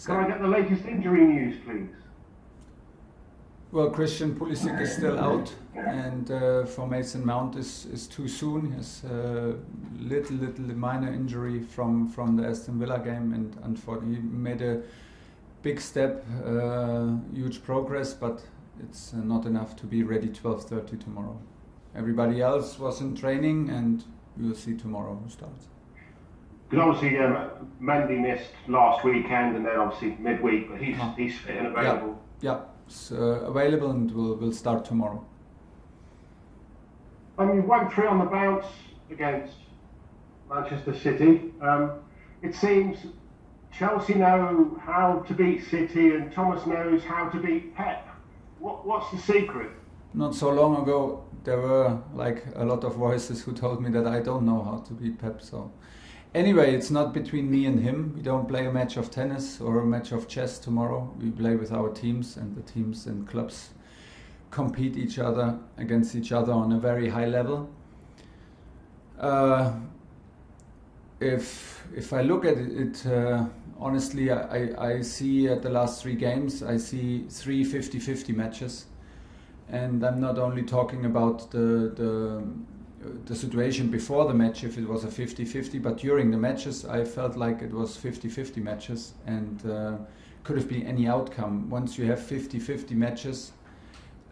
Can I get the latest injury news, please? Well, Christian Pulisic is still out, and for Mason Mount is too soon. He has a little minor injury from the Aston Villa game, and unfortunately he made a big step, huge progress, but it's not enough to be ready 12:30 tomorrow. Everybody else was in training, and we'll see tomorrow who starts. Because obviously Mendy missed last weekend and then obviously midweek, but he's fit and available. Yeah. It's available and will start tomorrow. You won 3 on the bounce against Manchester City. It seems Chelsea know how to beat City and Thomas knows how to beat Pep. What's the secret? Not so long ago, there were like a lot of voices who told me that I don't know how to beat Pep. So anyway, it's not between me and him. We don't play a match of tennis or a match of chess tomorrow. We play with our teams, and the teams and clubs compete against each other on a very high level. If I look at it, honestly, I see at the last 3 games, I see 3 50-50 matches. And I'm not only talking about the situation before the match, if it was a 50-50, but during the matches I felt like it was 50-50 matches, and could have been any outcome. Once you have 50-50 matches,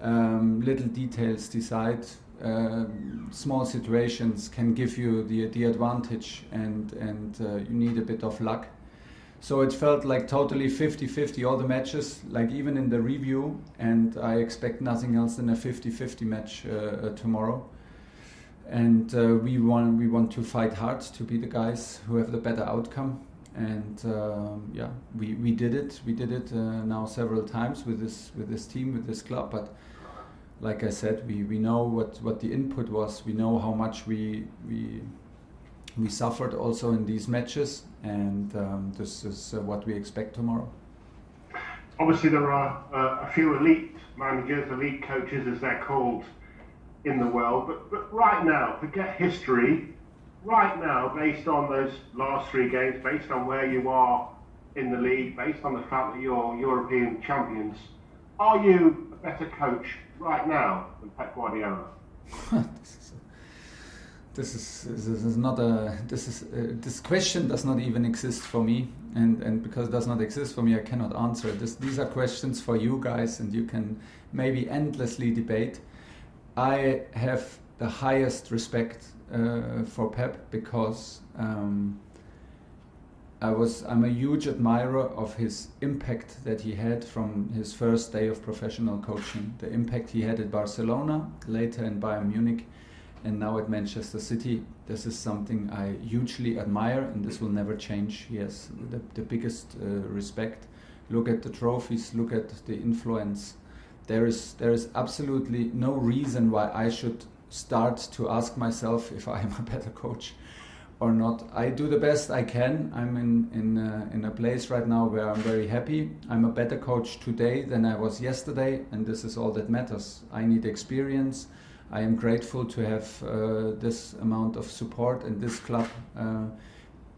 little details decide, small situations can give you the advantage, and you need a bit of luck. So it felt like totally 50-50 all the matches, like even in the review, and I expect nothing else than a 50-50 match tomorrow. And we want to fight hard to be the guys who have the better outcome. And we did it. We did it now several times with this team, with this club. But like I said, we know what the input was. We know how much we suffered also in these matches, and this is what we expect tomorrow. Obviously, there are a few elite managers, elite coaches, as they're called, in the world, but right now, forget history. Right now, based on those last 3 games, based on where you are in the league, based on the fact that you're European champions, are you a better coach right now than Pep Guardiola? This question does not even exist for me, and because it does not exist for me, I cannot answer it. These are questions for you guys, and you can maybe endlessly debate. I have the highest respect for Pep because I'm a huge admirer of his impact that he had from his first day of professional coaching. The impact he had at Barcelona, later in Bayern Munich, and now at Manchester City. This is something I hugely admire, and this will never change. He has the biggest respect. Look at the trophies, look at the influence. There is absolutely no reason why I should start to ask myself if I am a better coach or not. I do the best I can. I'm in a place right now where I'm very happy. I'm a better coach today than I was yesterday, and this is all that matters. I need experience. I am grateful to have this amount of support in this club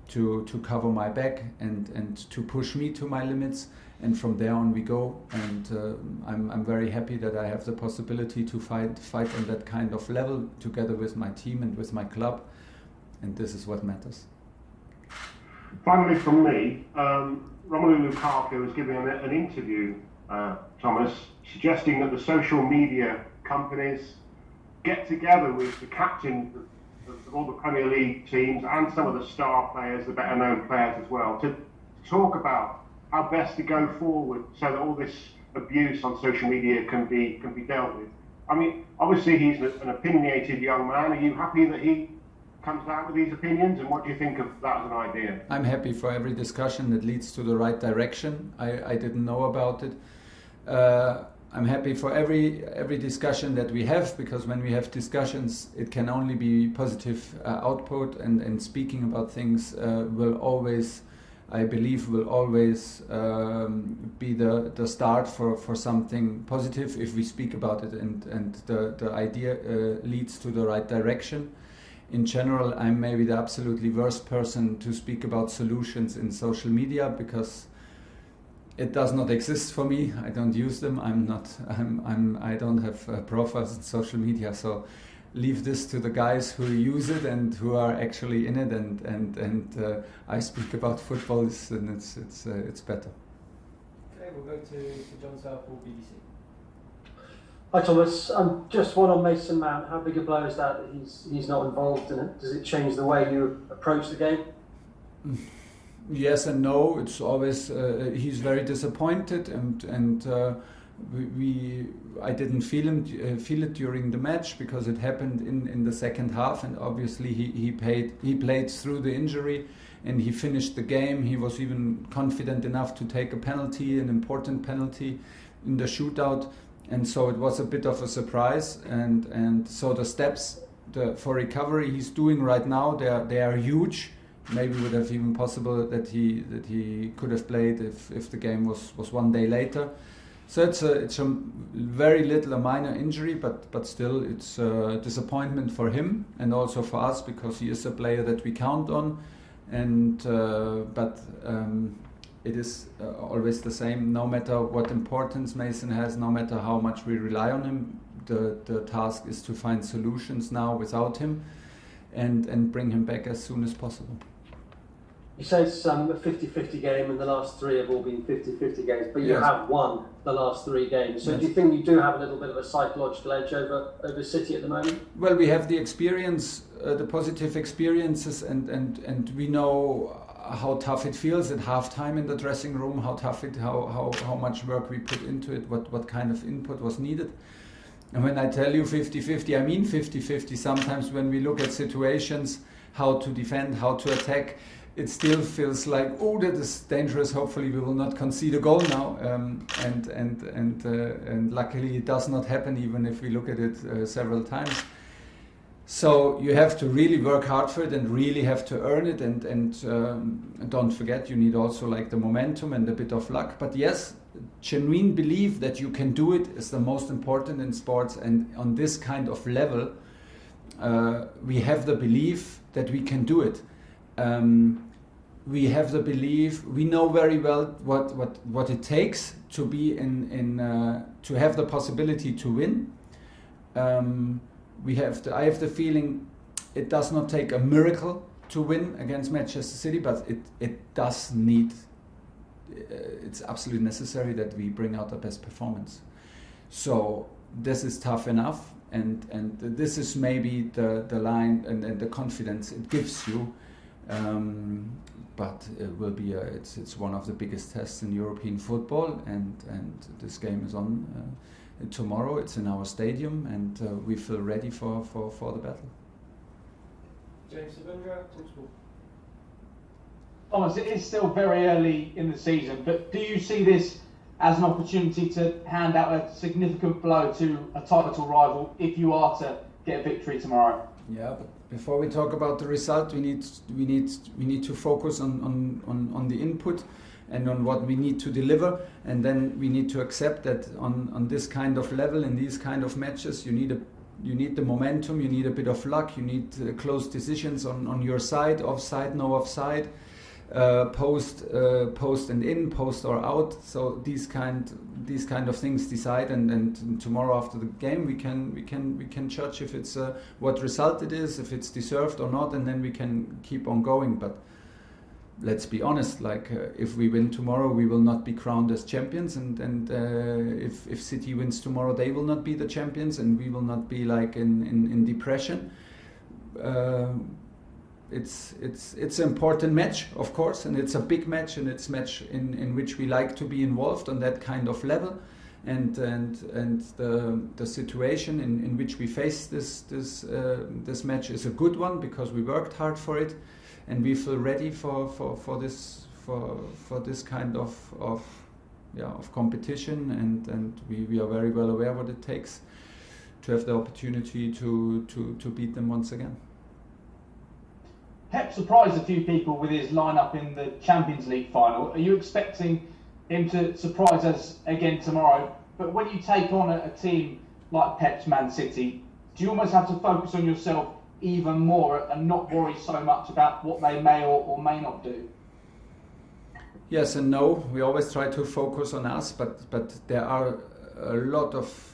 to cover my back and to push me to my limits. And from there on we go, and I'm very happy that I have the possibility to fight on that kind of level together with my team and with my club, and this is what matters. Finally from me, Romelu Lukaku was giving an interview, Thomas, suggesting that the social media companies get together with the captains of all the Premier League teams and some of the star players, the better known players as well, to talk about how best to go forward so that all this abuse on social media can be dealt with. I mean, obviously he's an opinionated young man. Are you happy that he comes out with these opinions, and what do you think of that as an idea? I'm happy for every discussion that leads to the right direction. I didn't know about it. I'm happy for every discussion that we have, because when we have discussions, it can only be positive output, and speaking about things will always, I believe, will always be the start for something positive if we speak about it, and the idea leads to the right direction. In general, I'm maybe the absolutely worst person to speak about solutions in social media, because it does not exist for me. I don't use them. I don't have profiles on social media. So leave this to the guys who use it and who are actually in it. And I speak about football, and it's better. Okay, we'll go to John Southall, BBC. Hi Thomas, just one on Mason Mount. How big a blow is that he's not involved in it? Does it change the way you approach the game? Yes and no. It's always he's very disappointed, and I didn't feel it during the match because it happened in the second half, and obviously he played through the injury, and he finished the game. He was even confident enough to take a penalty, an important penalty, in the shootout. And so it was a bit of a surprise, and so the steps for recovery he's doing right now, they are huge. Maybe would have even possible that he could have played if the game was one day later. So it's a very little, a minor injury, but still it's a disappointment for him and also for us because he is a player that we count on, and it is always the same. No matter what importance Mason has, no matter how much we rely on him, the task is to find solutions now without him, and bring him back as soon as possible. You say it's a 50-50 game, and the last three have all been 50-50 games, but you Yes. have won the last 3 games. So Yes. do you think you do have a little bit of a psychological edge over City at the moment? Well, we have the experience, the positive experiences, and we know how tough it feels at halftime in the dressing room, how much work we put into it, what kind of input was needed. And when I tell you 50-50, I mean 50-50. Sometimes when we look at situations, how to defend, how to attack, it still feels like, oh, that is dangerous. Hopefully we will not concede a goal now. And luckily it does not happen, even if we look at it several times. So you have to really work hard for it and really have to earn it. And don't forget, you need also like the momentum and a bit of luck. But yes, genuine belief that you can do it is the most important in sports. And on this kind of level, we have the belief that we can do it. We have the belief, we know very well what it takes to be to have the possibility to win. I have the feeling it does not take a miracle to win against Manchester City, but it does need, it's absolutely necessary that we bring out the best performance. So this is tough enough, and this is maybe the line and the confidence it gives you. But it will be it's one of the biggest tests in European football, and this game is on tomorrow. It's in our stadium, and we feel ready for the battle. James Savundra, TalkSport. Thomas, it is still very early in the season, but do you see this as an opportunity to hand out a significant blow to a title rival if you are to get a victory tomorrow? Yeah, but before we talk about the result, we need to focus on the input and on what we need to deliver, and then we need to accept that on this kind of level, in these kind of matches, you need the momentum, you need a bit of luck, you need close decisions on your side, offside, no offside, post and in, post or out. So these kind of things decide, and tomorrow after the game we can judge if it's what result it is, if it's deserved or not, and then we can keep on going. But let's be honest, like if we win tomorrow, we will not be crowned as champions, and if City wins tomorrow, they will not be the champions, and we will not be like in depression. It's an important match, of course, and it's a big match, and it's a match in which we like to be involved on that kind of level, and the situation in which we face this match is a good one because we worked hard for it, and we feel ready for this kind of competition, and we are very well aware what it takes to have the opportunity to beat them once again. Pep surprised a few people with his lineup in the Champions League final. Are you expecting him to surprise us again tomorrow? But when you take on a team like Pep's Man City, do you almost have to focus on yourself even more and not worry so much about what they may or may not do? Yes and no. We always try to focus on us, but there are a lot of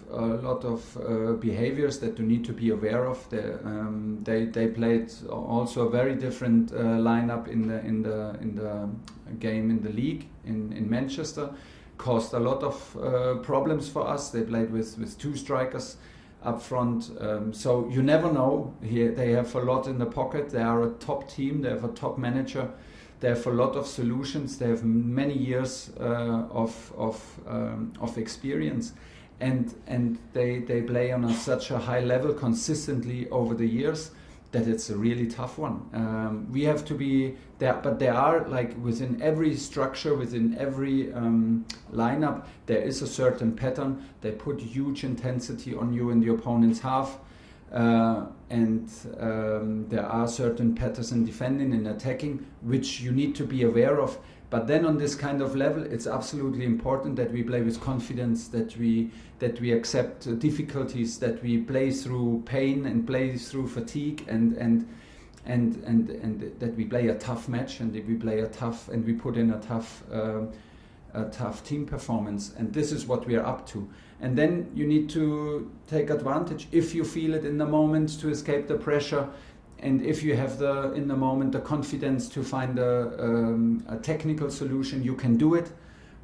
behaviors that you need to be aware of. They played also a very different lineup in the game in the league in Manchester. Caused a lot of problems for us. They played with two strikers up front, so you never know. Here they have a lot in the pocket. They are a top team. They have a top manager. They have a lot of solutions. They have many years of experience, and they play on such a high level consistently over the years that it's a really tough one. We have to be there, but there are, like, within every structure, within every lineup, there is a certain pattern. They put huge intensity on you in the opponent's half. And there are certain patterns in defending and attacking which you need to be aware of. But then on this kind of level, it's absolutely important that we play with confidence, that we accept difficulties, that we play through pain and play through fatigue, and that we play a tough match, and that we play and we put in a tough team performance. And this is what we are up to. And then you need to take advantage, if you feel it in the moment, to escape the pressure, and if you have in the moment the confidence to find a technical solution, you can do it.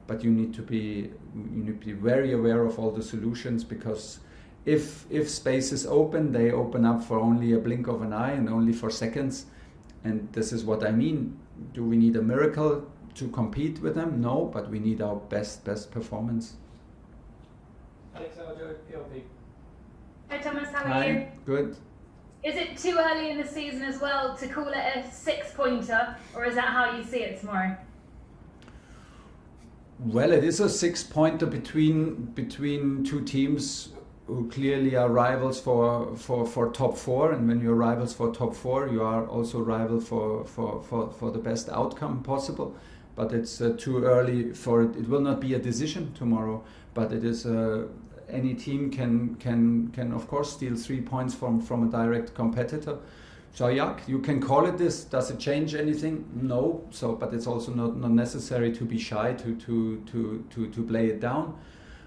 But you need to be very aware of all the solutions, because if space is open, they open up for only a blink of an eye and only for seconds. And this is what I mean. Do we need a miracle to compete with them? No, but we need our best performance. Alex Aljo, PLP. Hi Thomas, how are you? Good. Is it too early in the season as well to call it a 6-pointer, or is that how you see it tomorrow? Well, it is a 6-pointer between two teams who clearly are rivals for top 4, and when you're rivals for top 4, you are also rival for the best outcome possible. But it's too early for it. It will not be a decision tomorrow, but it is any team can of course steal 3 points from a direct competitor. So yeah, you can call it this. Does it change anything? No. So, but it's also not necessary to be shy to play it down,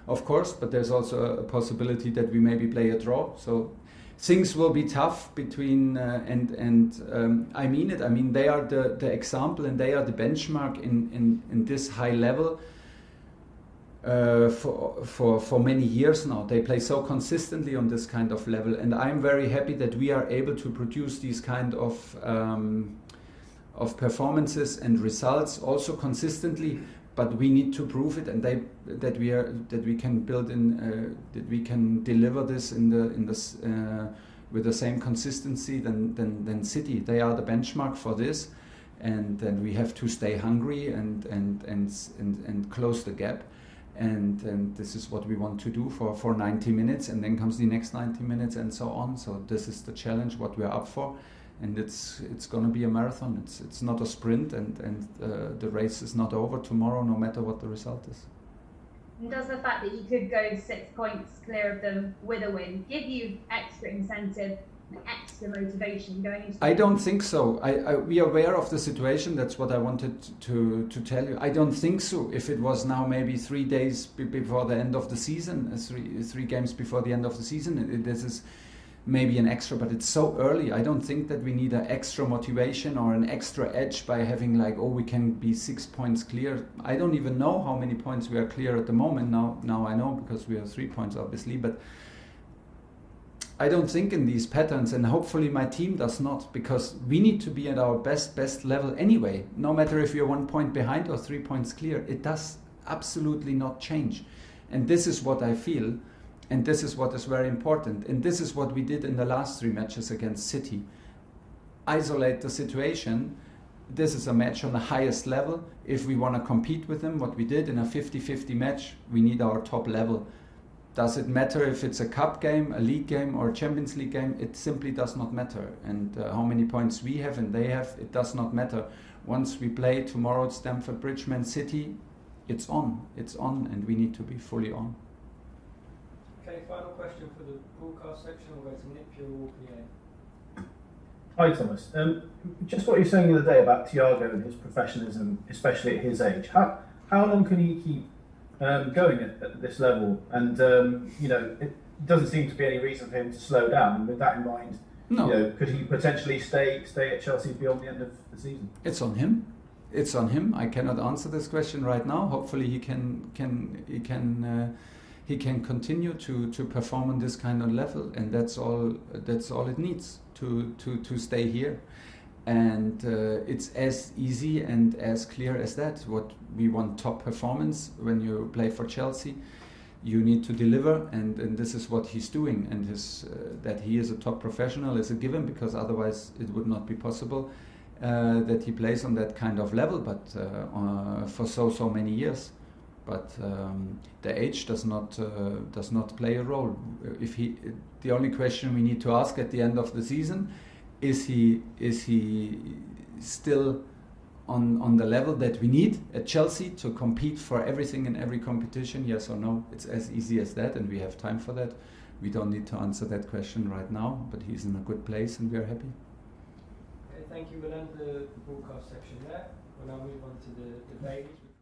of course. But there's also a possibility that we maybe play a draw. So things will be tough between I mean it. I mean, they are the example, and they are the benchmark in this high level. For many years now, they play so consistently on this kind of level, and I'm very happy that we are able to produce these kind of performances and results also consistently. But we need to prove it, and that we can build that we can deliver this with the same consistency than City. They are the benchmark for this, and then we have to stay hungry and close the gap. And this is what we want to do for 90 minutes, and then comes the next 90 minutes and so on. So this is the challenge, what we're up for, and it's going to be a marathon. It's not a sprint, and the race is not over tomorrow, no matter what the result is. And does the fact that you could go 6 points clear of them with a win give you extra incentive, extra motivation going into? I don't think so. We are aware of the situation. That's what I wanted to tell you. I don't think so. If it was now maybe 3 days before the end of the season, three games before the end of the season, this is maybe an extra, but it's so early. I don't think that we need an extra motivation or an extra edge by having we can be 6 points clear. I don't even know how many points we are clear at the moment. Now I know, because we have 3 points obviously, but I don't think in these patterns, and hopefully my team does not, because we need to be at our best level anyway. No matter if you're 1 point behind or 3 points clear, it does absolutely not change. And this is what I feel, and this is what is very important. And this is what we did in the last 3 matches against City. Isolate the situation. This is a match on the highest level. If we want to compete with them, what we did in a 50-50 match, we need our top level. Does it matter if it's a cup game, a league game, or a Champions League game? It simply does not matter. And how many points we have and they have, it does not matter. Once we play tomorrow at Stamford Bridge, Man City, it's on, and we need to be fully on. Okay, final question for the broadcast section. We'll go to Nick Pure, PA. Hi Thomas. Just what you were saying the other day about Thiago and his professionalism, especially at his age. How long can he keep going at this level? And it doesn't seem to be any reason for him to slow down. And with that in mind, No. Could he potentially stay at Chelsea beyond the end of the season? It's on him. It's on him. I cannot answer this question right now. Hopefully, he can continue to perform on this kind of level, and that's all it needs to stay here. And it's as easy and as clear as that. What we want: top performance. When you play for Chelsea, you need to deliver, and this is what he's doing. And that he is a top professional is a given, because otherwise it would not be possible that he plays on that kind of level, but for so many years. But the age does not play a role. The only question we need to ask at the end of the season is he still on the level that we need at Chelsea to compete for everything in every competition? Yes or no? It's as easy as that, and we have time for that. We don't need to answer that question right now, but he's in a good place and we're happy. Okay, thank you. We'll end the broadcast section there. We'll now move on to the debates.